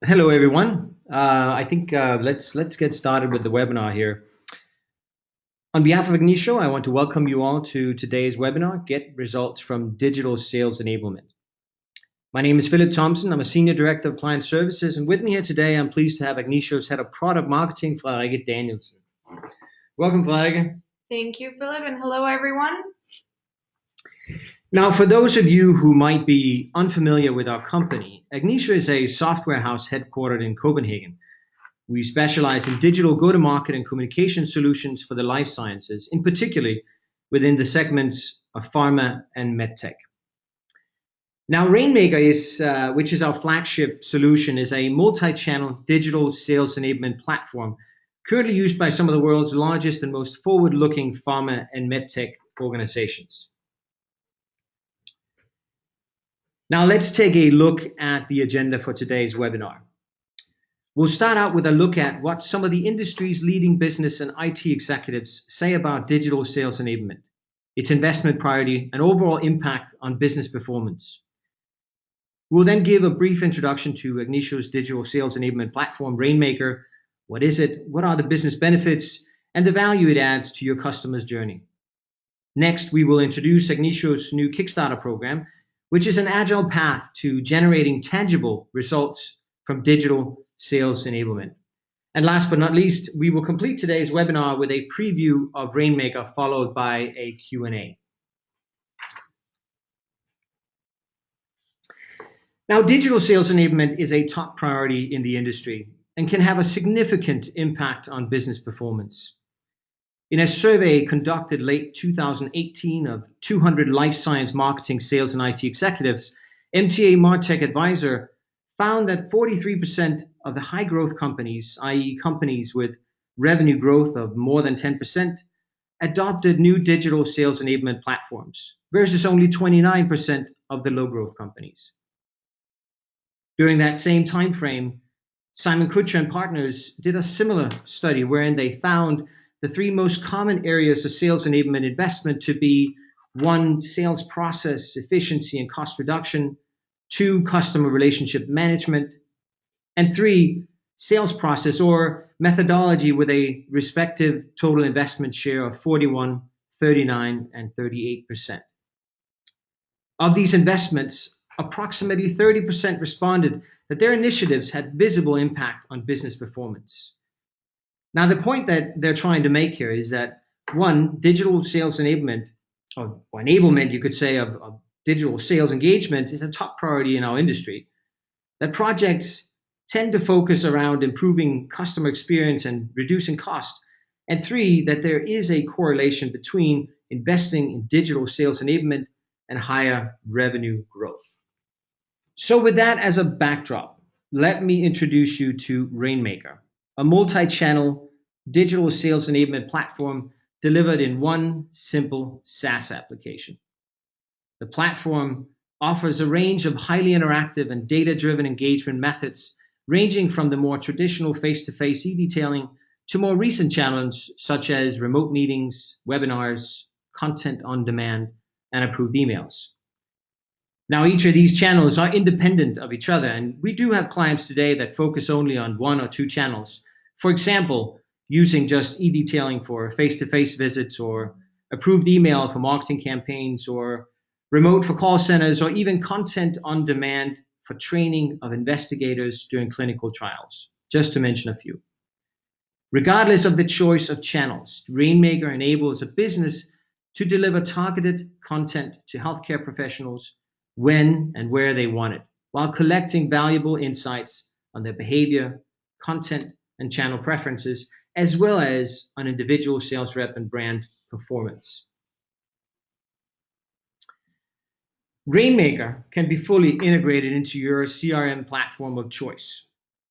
Hello, everyone. I think let's get started with the webinar here. On behalf of Ignicio, I want to welcome you all to today's webinar, Get Results from Digital Sales Enablement. My name is Philip Thompson. I'm a Senior Director of Client Services, and with me here today, I'm pleased to have Ignicio's Head of Product Marketing, Frederikke Danielsen. Welcome, Frederikke. Thank you, Philip, and hello, everyone. Now, for those of you who might be unfamiliar with our company, Ignicio is a software house headquartered in Copenhagen. We specialize in digital go-to-market and communication solutions for the life sciences, in particular within the segments of pharma and medtech. Now, Rainmaker which is our flagship solution, is a multi-channel digital sales enablement platform currently used by some of the world's largest and most forward-looking pharma and medtech organizations. Now, let's take a look at the agenda for today's webinar. We'll start out with a look at what some of the industry's leading business and IT executives say about digital sales enablement, its investment priority, and overall impact on business performance. We'll then give a brief introduction to Ignicio's digital sales enablement platform, Rainmaker. What is it? What are the business benefits and the value it adds to your customer's journey? Next, we will introduce Ignicio's new Kickstarter program, which is an agile path to generating tangible results from digital sales enablement. And last but not least, we will complete today's webinar with a preview of Rainmaker, followed by a Q&A. Now, digital sales enablement is a top priority in the industry and can have a significant impact on business performance. In a survey conducted late 2018 of 200 life science marketing, sales, and IT executives, MTA Martech Advisor found that 43% of the high growth companies, i.e., companies with revenue growth of more than 10%, adopted new digital sales enablement platforms versus only 29% of the low growth companies. During that same time frame, Simon Kucher and Partners did a similar study wherein they found the three most common areas of sales enablement investment to be: one, sales process efficiency and cost reduction; two, customer relationship management; and three, sales process or methodology, with a respective total investment share of 41, 39, and 38%. Of these investments, approximately 30% responded that their initiatives had visible impact on business performance. Now, the point that they're trying to make here is that, one, digital sales enablement, or enablement, you could say, of digital sales engagement is a top priority in our industry. That projects tend to focus around improving customer experience and reducing costs. And three, that there is a correlation between investing in digital sales enablement and higher revenue growth. So with that as a backdrop, let me introduce you to Rainmaker, a multi-channel digital sales enablement platform delivered in one simple SaaS application. The platform offers a range of highly interactive and data-driven engagement methods, ranging from the more traditional face-to-face e-detailing to more recent channels such as remote meetings, webinars, content on demand, and approved emails. Now, each of these channels are independent of each other, and we do have clients today that focus only on one or two channels. For example, using just e-detailing for face-to-face visits, or approved email for marketing campaigns, or remote for call centers, or even content on demand for training of investigators during clinical trials, just to mention a few. Regardless of the choice of channels, Rainmaker enables a business to deliver targeted content to healthcare professionals when and where they want it, while collecting valuable insights on their behavior, content, and channel preferences, as well as on individual sales rep and brand performance. Rainmaker can be fully integrated into your CRM platform of choice.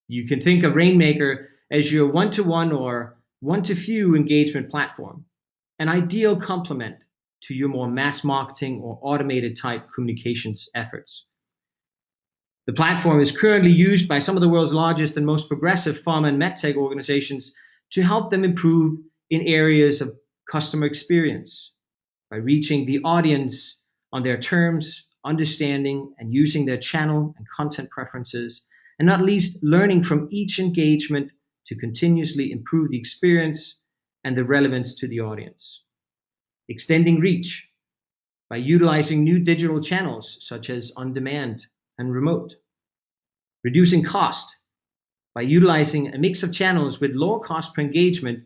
You can think of Rainmaker as your one-to-one or one-to-few engagement platform, an ideal complement to your more mass marketing or automated type communications efforts. The platform is currently used by some of the world's largest and most progressive pharma and medtech organizations to help them improve in areas of customer experience by reaching the audience on their terms, understanding and using their channel and content preferences, and not least learning from each engagement to continuously improve the experience and the relevance to the audience. Extending reach by utilizing new digital channels such as on demand and remote. Reducing cost by utilizing a mix of channels with lower cost per engagement,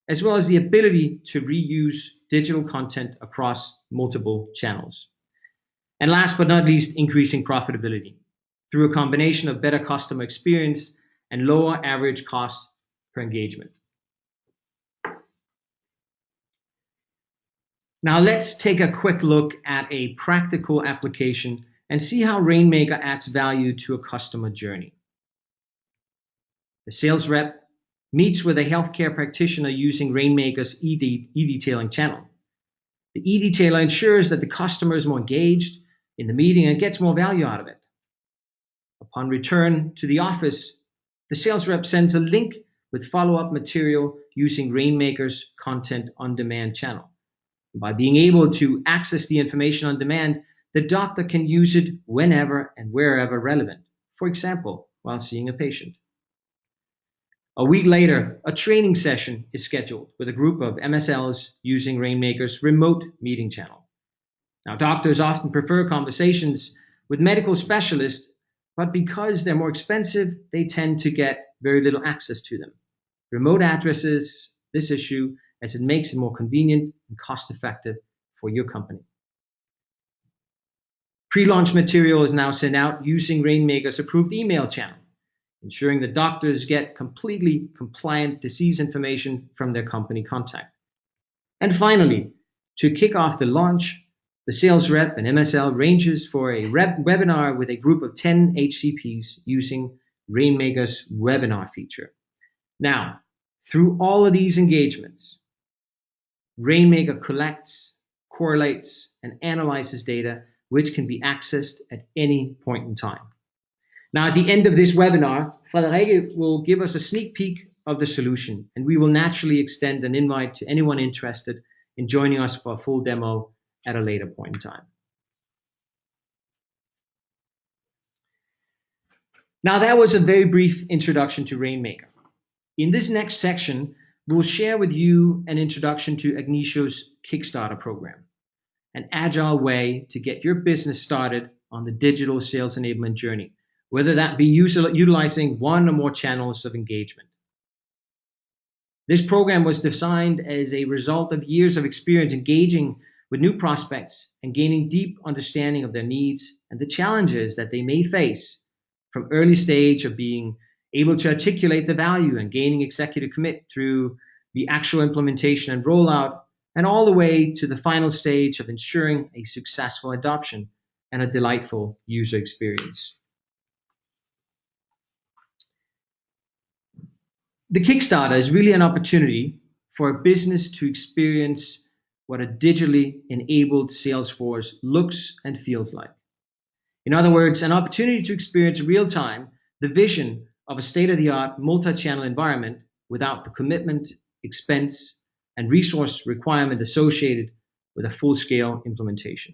as well as the ability to reuse digital content across multiple channels. And last but not least, increasing profitability through a combination of better customer experience and lower average cost per engagement. Now let's take a quick look at a practical application and see how Rainmaker adds value to a customer journey. The sales rep meets with a healthcare practitioner using Rainmaker's e-detailing channel. The e-detailer ensures that the customer is more engaged in the meeting and gets more value out of it. Upon return to the office, the sales rep sends a link with follow-up material using Rainmaker's content on demand channel. By being able to access the information on demand, the doctor can use it whenever and wherever relevant, for example, while seeing a patient. A week later, a training session is scheduled with a group of MSLs using Rainmaker's remote meeting channel. Now, doctors often prefer conversations with medical specialists, but because they're more expensive, they tend to get very little access to them. Remote addresses this issue as it makes it more convenient and cost-effective for your company. Pre-launch material is now sent out using Rainmaker's approved email channel, ensuring that doctors get completely compliant disease information from their company contact. And finally, to kick off the launch, the sales rep and MSL arranges for a webinar with a group of 10 HCPs using Rainmaker's webinar feature. Now, through all of these engagements, Rainmaker collects, correlates, and analyzes data which can be accessed at any point in time. Now, at the end of this webinar, Frederikke will give us a sneak peek of the solution, and we will naturally extend an invite to anyone interested in joining us for a full demo at a later point in time. Now, that was a very brief introduction to Rainmaker. In this next section, we'll share with you an introduction to Agnitio's Kickstarter program, an agile way to get your business started on the digital sales enablement journey, whether that be utilizing one or more channels of engagement. This program was designed as a result of years of experience engaging with new prospects and gaining deep understanding of their needs and the challenges that they may face from early stage of being able to articulate the value and gaining executive commit through the actual implementation and rollout, and all the way to the final stage of ensuring a successful adoption and a delightful user experience. The Kickstarter is really an opportunity for a business to experience what a digitally enabled sales force looks and feels like. In other words, an opportunity to experience real-time the vision of a state-of-the-art multi-channel environment without the commitment, expense, and resource requirement associated with a full-scale implementation.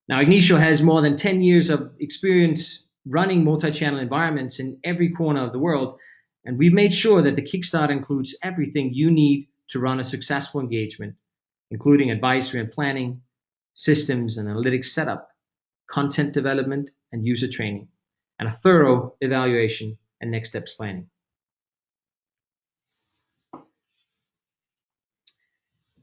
Now, Agnitio has more than 10 years of experience running multi-channel environments in every corner of the world, and we've made sure that the Kickstarter includes everything you need to run a successful engagement, including advisory and planning, systems and analytics setup, content development and user training, and a thorough evaluation and next steps planning.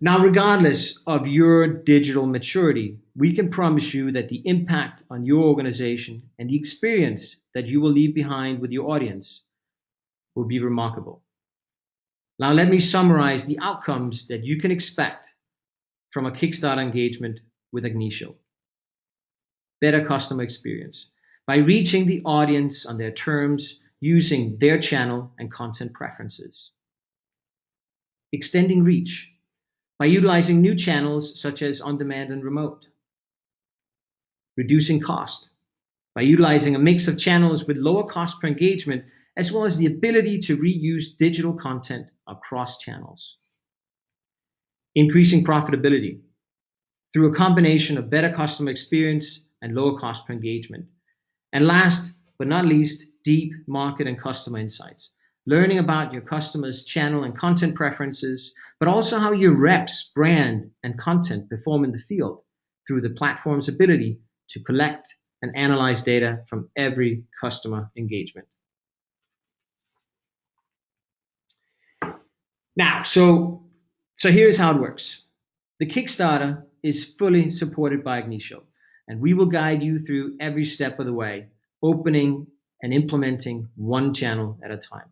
Now, regardless of your digital maturity, we can promise you that the impact on your organization and the experience that you will leave behind with your audience will be remarkable. Now, let me summarize the outcomes that you can expect from a Kickstarter engagement with Agnitio. Better customer experience by reaching the audience on their terms using their channel and content preferences. Extending reach by utilizing new channels such as on-demand and remote. Reducing cost by utilizing a mix of channels with lower cost per engagement, as well as the ability to reuse digital content across channels. Increasing profitability through a combination of better customer experience and lower cost per engagement. And last but not least, deep market and customer insights, learning about your customers' channel and content preferences, but also how your reps, brand, and content perform in the field through the platform's ability to collect and analyze data from every customer engagement. Now, so here's how it works. The Kickstarter is fully supported by Ignition, and we will guide you through every step of the way, opening and implementing one channel at a time.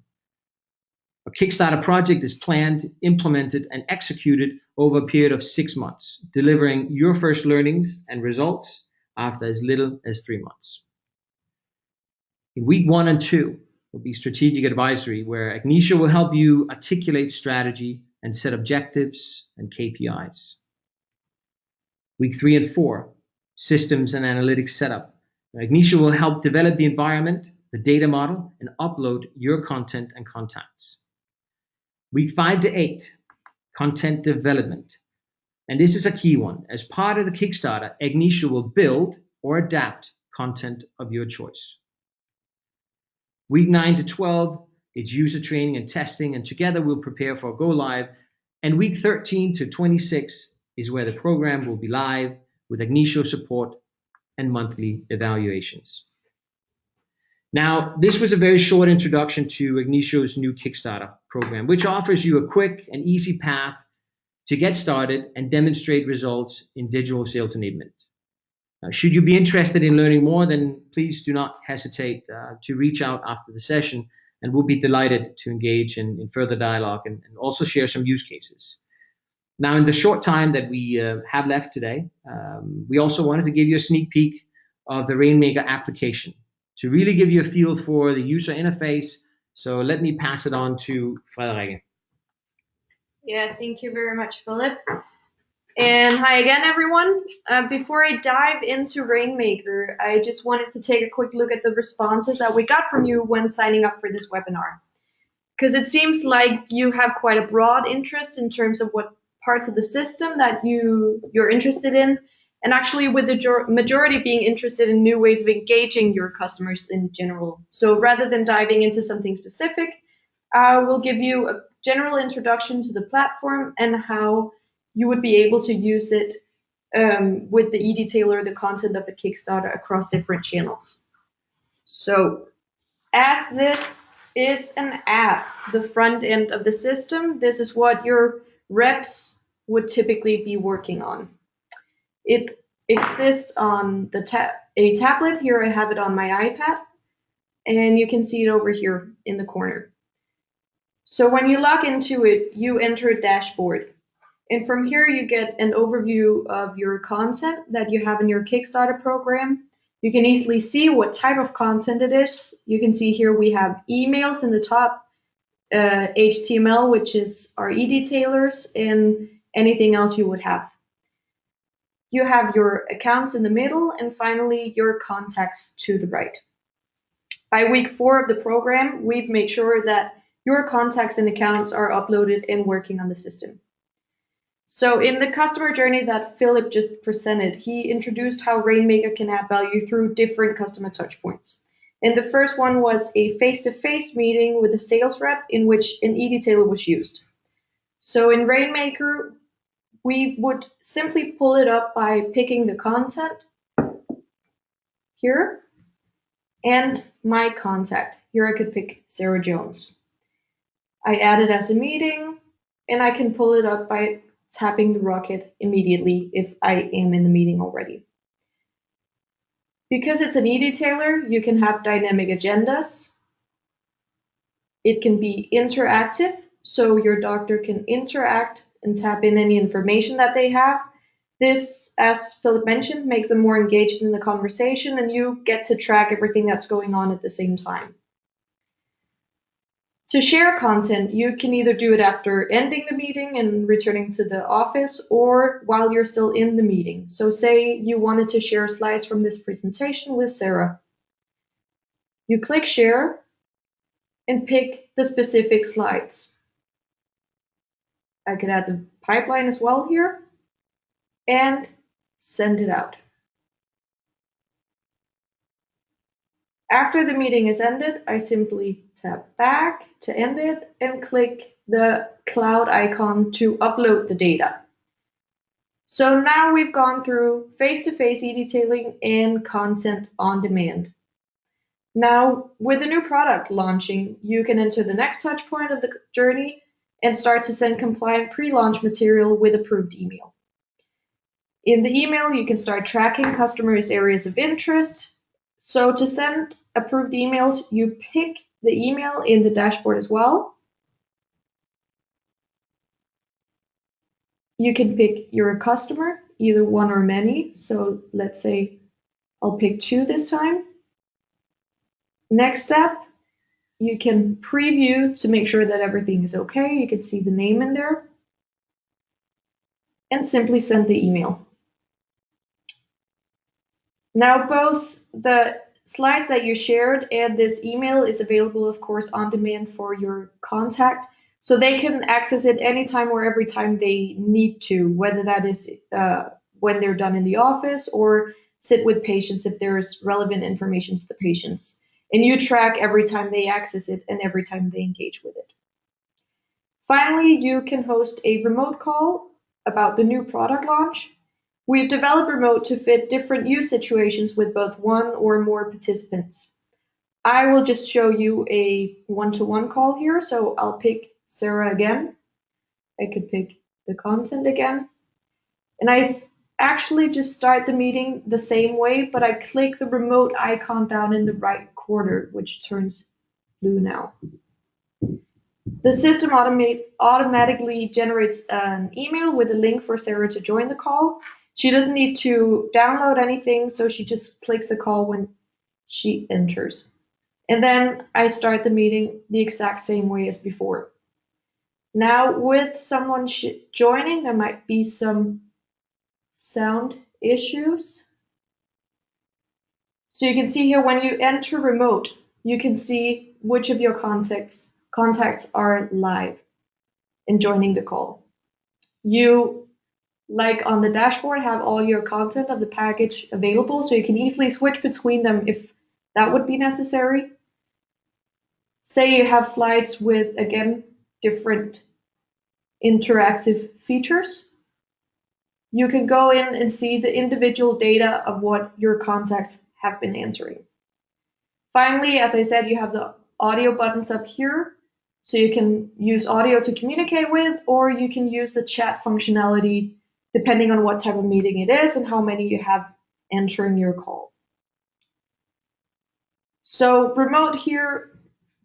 A Kickstarter project is planned, implemented, and executed over a period of 6 months, delivering your first learnings and results after as little as 3 months. In week 1 and 2 will be strategic advisory, where Ignition will help you articulate strategy and set objectives and KPIs. Week 3 and 4, systems and analytics setup. Ignition will help develop the environment, the data model, and upload your content and contacts. Week 5 to 8, content development. And this is a key one. As part of the Kickstarter, Ignition will build or adapt content of your choice. Week 9 to 12, it's user training and testing, and together we'll prepare for go live. And week 13 to 26 is where the program will be live with Ignition support and monthly evaluations. Now, this was a very short introduction to Ignition's new Kickstarter program, which offers you a quick and easy path to get started and demonstrate results in digital sales enablement. Should you be interested in learning more, then please do not hesitate to reach out after the session, and we'll be delighted to engage in further dialogue and also share some use cases. Now, in the short time that we have left today, we also wanted to give you a sneak peek of the Rainmaker application to really give you a feel for the user interface. So let me pass it on to Frederikke. Yeah, thank you very much, Philip. And hi again, everyone. Before I dive into Rainmaker, I just wanted to take a quick look at the responses that we got from you when signing up for this webinar. Because it seems like you have quite a broad interest in terms of what parts of the system that you're interested in, and actually with the majority being interested in new ways of engaging your customers in general. So rather than diving into something specific, we'll give you a general introduction to the platform and how you would be able to use it with the e-detailer, the content of the Kickstarter across different channels. So as this is an app, the front end of the system, this is what your reps would typically be working on. It exists on a tablet. Here I have it on my iPad, and you can see it over here in the corner. So when you log into it, you enter a dashboard. And from here, you get an overview of your content that you have in your Kickstarter program. You can easily see what type of content it is. You can see here we have emails in the top, HTML, which is our e-detailers, and anything else you would have. You have your accounts in the middle, and finally your contacts to the right. By week 4 of the program, we've made sure that your contacts and accounts are uploaded and working on the system. So in the customer journey that Philip just presented, he introduced how Rainmaker can add value through different customer touchpoints. And the first one was a face-to-face meeting with a sales rep in which an e-detailer was used. So in Rainmaker, we would simply pull it up by picking the content here and my contact. Here I could pick Sarah Jones. I add it as a meeting, and I can pull it up by tapping the rocket immediately if I am in the meeting already. Because it's an e-detailer, you can have dynamic agendas. It can be interactive, so your doctor can interact and tap in any information that they have. This, as Philip mentioned, makes them more engaged in the conversation, and you get to track everything that's going on at the same time. To share content, you can either do it after ending the meeting and returning to the office, or while you're still in the meeting. So say you wanted to share slides from this presentation with Sarah. You click share and pick the specific slides. I could add the pipeline as well here and send it out. After the meeting is ended, I simply tap back to end it and click the cloud icon to upload the data. So now we've gone through face-to-face e-detailing and content on demand. Now, with the new product launching, you can enter the next touch point of the journey and start to send compliant pre-launch material with approved email. In the email, you can start tracking customers' areas of interest. So to send approved emails, you pick the email in the dashboard as well. You can pick your customer, either one or many. So let's say I'll pick 2 this time. Next step, you can preview to make sure that everything is okay. You can see the name in there and simply send the email. Now, both the slides that you shared and this email is available, of course, on demand for your contact. So they can access it anytime or every time they need to, whether that is when they're done in the office or sit with patients if there's relevant information to the patients. And you track every time they access it and every time they engage with it. Finally, you can host a remote call about the new product launch. We've developed remote to fit different use situations with both one or more participants. I will just show you a one-to-one call here. So I'll pick Sarah again. I could pick the content again. And actually just start the meeting the same way, but I click the remote icon down in the right corner, which turns blue now. The system automatically generates an email with a link for Sarah to join the call. She doesn't need to download anything, so she just clicks the call when she enters. And then I start the meeting the exact same way as before. Now, with someone joining, there might be some sound issues. So you can see here when you enter remote, you can see which of your contacts are live and joining the call. You, like on the dashboard, have all your content of the package available, so you can easily switch between them if that would be necessary. Say you have slides with, again, different interactive features. You can go in and see the individual data of what your contacts have been answering. Finally, as I said, you have the audio buttons up here. So you can use audio to communicate with, or you can use the chat functionality depending on what type of meeting it is and how many you have entering your call. So remote here,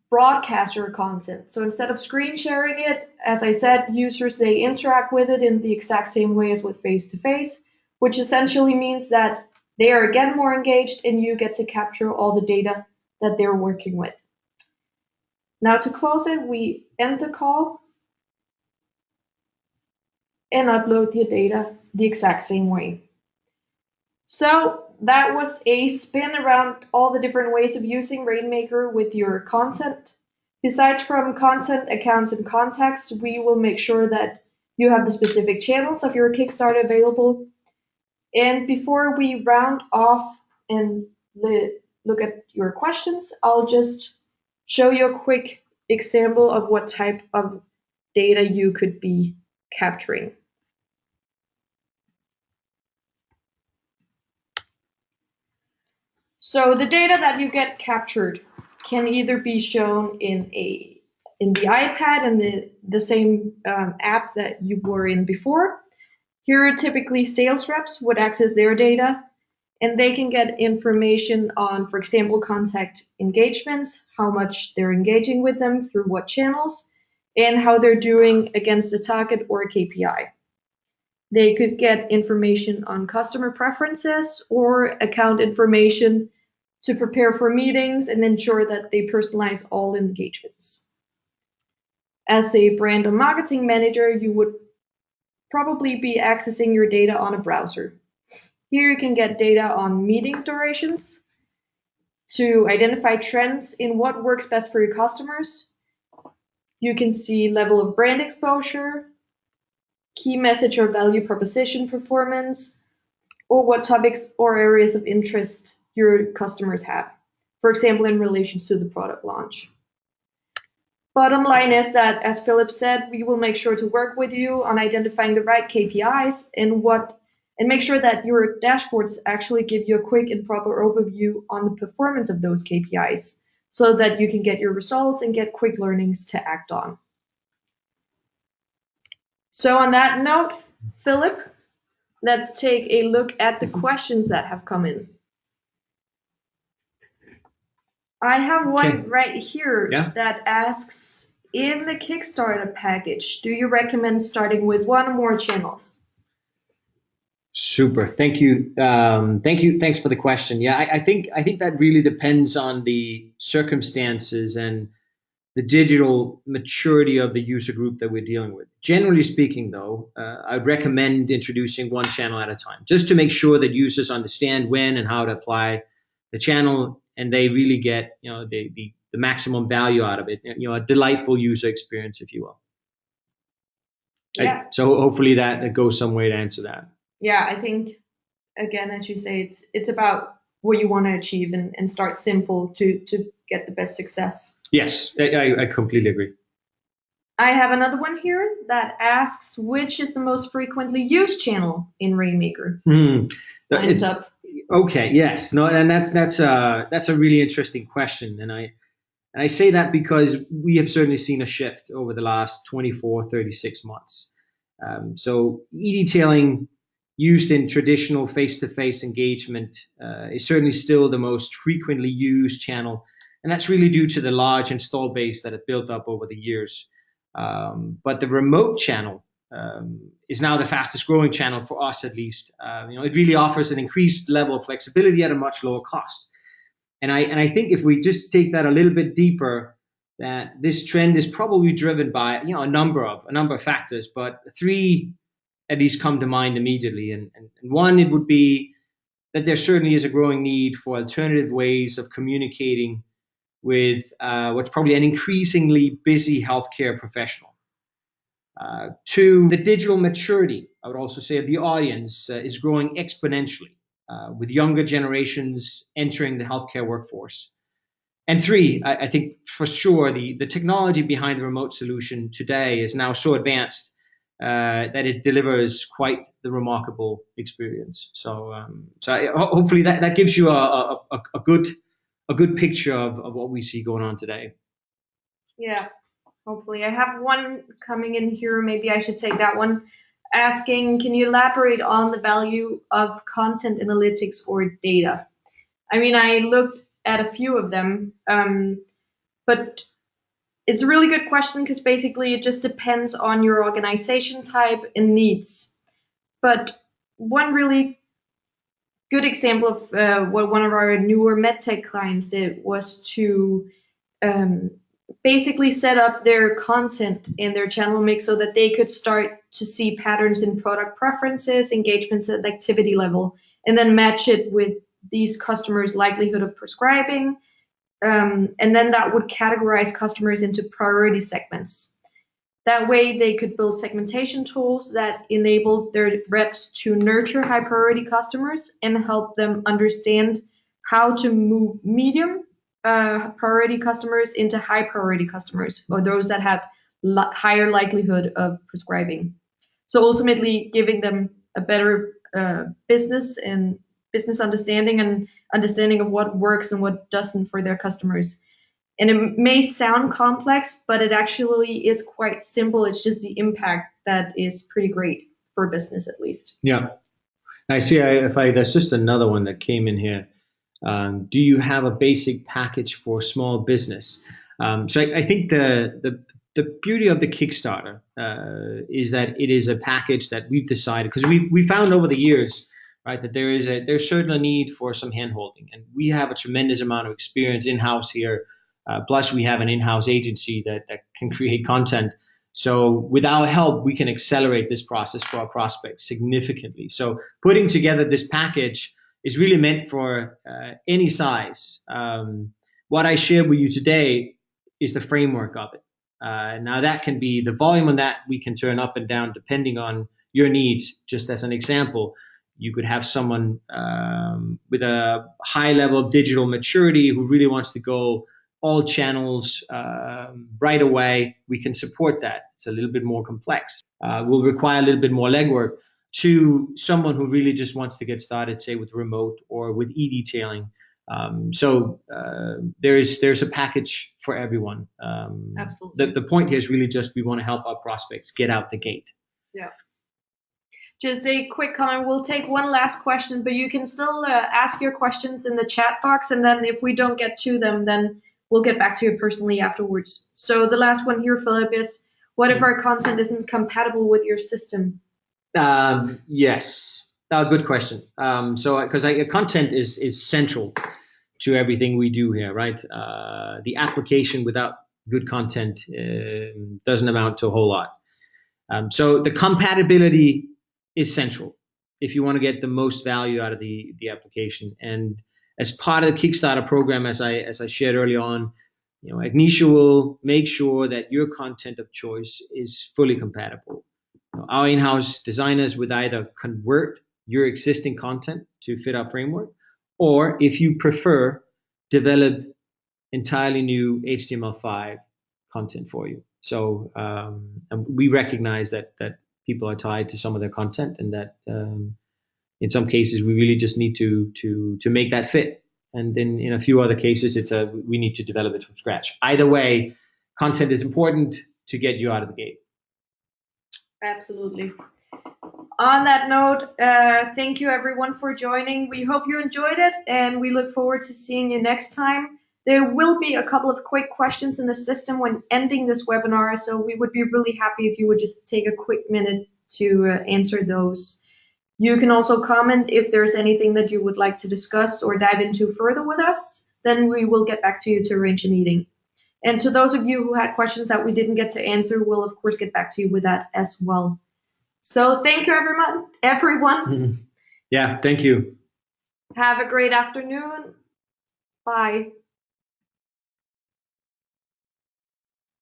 broadcast your content. So instead of screen sharing it, as I said, users, they interact with it in the exact same way as with face-to-face, which essentially means that they are again more engaged and you get to capture all the data that they're working with. Now to close it, we end the call and upload the data the exact same way. So that was a spin around all the different ways of using Rainmaker with your content. Besides from content, accounts, and contacts, we will make sure that you have the specific channels of your Kickstarter available. And before we round off and look at your questions, I'll just show you a quick example of what type of data you could be capturing. So the data that you get captured can either be shown in the iPad and the same app that you were in before. Here, typically sales reps would access their data, and they can get information on, for example, contact engagements, how much they're engaging with them through what channels, and how they're doing against a target or a KPI. They could get information on customer preferences or account information to prepare for meetings and ensure that they personalize all engagements. As a brand or marketing manager, you would probably be accessing your data on a browser. Here you can get data on meeting durations to identify trends in what works best for your customers. You can see level of brand exposure, key message or value proposition performance, or what topics or areas of interest your customers have. for example, in relation to the product launch. Bottom line is that, as Philip said, we will make sure to work with you on identifying the right KPIs and make sure that your dashboards actually give you a quick and proper overview on the performance of those KPIs so that you can get your results and get quick learnings to act on. So on that note, Philip, let's take a look at the questions that have come in. I have one right here that asks, in the Kickstarter package, do you recommend starting with one or more channels? Super. Thank you. Thank you. Thanks for the question. Yeah, I think that really depends on the circumstances and the digital maturity of the user group that we're dealing with. Generally speaking, though, I'd recommend introducing one channel at a time, just to make sure that users understand when and how to apply the channel, and they really get, the maximum value out of it. A delightful user experience, if you will. Yeah. So hopefully that goes some way to answer that. Yeah, I think, again, as you say, it's about what you want to achieve and start simple to get the best success. Yes, I completely agree. I have another one here that asks, which is the most frequently used channel in Rainmaker? Time's up. Okay, yes, no, and that's a really interesting question, and I say that because we have certainly seen a shift over the last 24, 36 months. So e-detailing used in traditional face-to-face engagement is certainly still the most frequently used channel, and that's really due to the large install base that it built up over the years. But the remote channel is now the fastest growing channel for us, at least. It really offers an increased level of flexibility at a much lower cost. And I think if we just take that a little bit deeper, that this trend is probably driven by a number of factors, but three at least come to mind immediately. And one, it would be that there certainly is a growing need for alternative ways of communicating with what's probably an increasingly busy healthcare professional. Two, the digital maturity, I would also say, of the audience is growing exponentially with younger generations entering the healthcare workforce. And three, I think for sure the technology behind the remote solution today is now so advanced that it delivers quite the remarkable experience. So hopefully that gives you a good picture of what we see going on today. Yeah, hopefully. I have one coming in here. Maybe I should take that one. Asking, can you elaborate on the value of content analytics or data? I mean, I looked at a few of them, but it's a really good question because basically it just depends on your organization type and needs. But one really good example of what one of our newer medtech clients did was to basically set up their content in their channel mix so that they could start to see patterns in product preferences, engagements, and activity level, and then match it with these customers' likelihood of prescribing. And then that would categorize customers into priority segments. That way, they could build segmentation tools that enabled their reps to nurture high priority customers and help them understand how to move medium priority customers into high priority customers, or those that have higher likelihood of prescribing. So ultimately, giving them a better business understanding and understanding of what works and what doesn't for their customers. And it may sound complex, but it actually is quite simple. It's just the impact that is pretty great for business, at least. Yeah. I see. There's just another one that came in here. Do you have a basic package for small business? So I think the beauty of the Kickstarter is that it is a package that we've decided, because we found over the years, right, that there's certainly a need for some handholding, and we have a tremendous amount of experience in-house here. Plus, we have an in-house agency that can create content. So without help, we can accelerate this process for our prospects significantly. So putting together this package is really meant for any size. What I shared with you today is the framework of it. Now that can be the volume on that we can turn up and down depending on your needs. Just as an example, You could have someone with a high level of digital maturity who really wants to go all channels right away. We can support that. It's a little bit more complex. Will require a little bit more legwork. To someone who really just wants to get started, say with remote or with e-detailing. There's a package for everyone. Absolutely. The point here is really just we want to help our prospects get out the gate. Yeah. Just a quick comment. We'll take one last question, but you can still ask your questions in the chat box, and then if we don't get to them, then we'll get back to you personally afterwards. So the last one here, Philip, is what if our content isn't compatible with your system? Yes, good question. Because content is central to everything we do here, right? The application without good content doesn't amount to a whole lot. So the compatibility is central if you want to get the most value out of the application. And as part of the Kickstarter program, as I shared early on, Agnisha will make sure that your content of choice is fully compatible. Our in-house designers would either convert your existing content to fit our framework, or if you prefer, develop entirely new HTML5 content for you. So and we recognize that people are tied to some of their content, and that in some cases we really just need to make that fit. And then in a few other cases, we need to develop it from scratch. Either way, content is important to get you out of the gate. Absolutely. On that note, thank you everyone for joining. We hope you enjoyed it, and we look forward to seeing you next time. There will be a couple of quick questions in the system when ending this webinar, so we would be really happy if you would just take a quick minute to answer those. You can also comment if there's anything that you would like to discuss or dive into further with us, then we will get back to you to arrange a meeting. And to those of you who had questions that we didn't get to answer, we'll of course get back to you with that as well. So thank you, everyone. Yeah, thank you. Have a great afternoon. Bye.